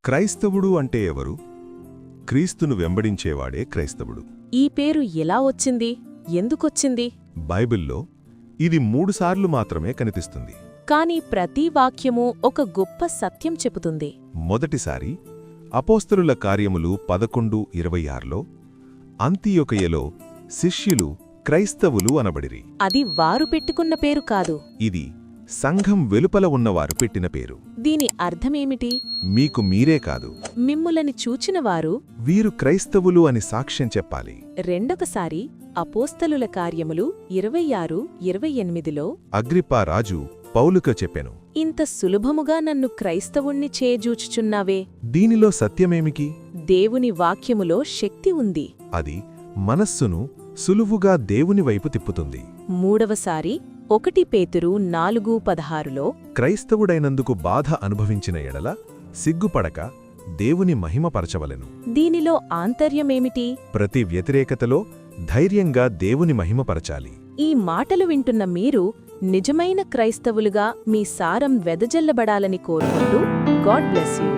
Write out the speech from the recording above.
క్రైస్తవుడు అంటే ఎవరు? క్రీస్తును వెంబడించేవాడే క్రైస్తవుడు. ఈ పేరు ఎలా వచ్చింది, ఎందుకొచ్చింది? బైబిల్లో ఇది 3 సార్లు మాత్రమే కనిపిస్తుంది. కాని ప్రతి వాక్యమూ ఒక గొప్ప సత్యం చెబుతుంది. మొదటిసారి అపోస్తలుల కార్యములు 11:26లో అంతియొకయలో శిష్యులు క్రైస్తవులు అనబడిరి. అది వారు పెట్టుకున్న పేరు కాదు. ఇది సంఘం వెలుపల ఉన్నవారు పెట్టిన పేరు. దీని అర్థమేమిటి? మీకు మీరే కాదు, మిమ్ములని చూచినవారు వీరు క్రైస్తవులు అని సాక్ష్యం చెప్పాలి. రెండొకసారి అపోస్తలుల కార్యములు 26:28లో అగ్రిప్పా రాజు పౌలుకు చెప్పెను, ఇంత సులభముగా నన్ను క్రైస్తవుణ్ణి చేయజూచుచున్నావే. దీనిలో సత్యమేమికి? దేవుని వాక్యములో శక్తి ఉంది. అది మనస్సును సులువుగా దేవుని వైపు తిప్పుతుంది. మూడవసారి 1 పేతురు 4:16లో క్రైస్తవుడైనందుకు బాధ అనుభవించిన ఎడల సిగ్గుపడక దేవుని మహిమపరచవలెను. దీనిలో ఆంతర్యమేమిటి? ప్రతి వ్యతిరేకతలో ధైర్యంగా దేవుని మహిమపరచాలి. ఈ మాటలు వింటున్న మీరు నిజమైన క్రైస్తవులుగా మీ సారం వెదజల్లబడాలని కోరుకుంటూ గాడ్ బ్లెస్ యూ.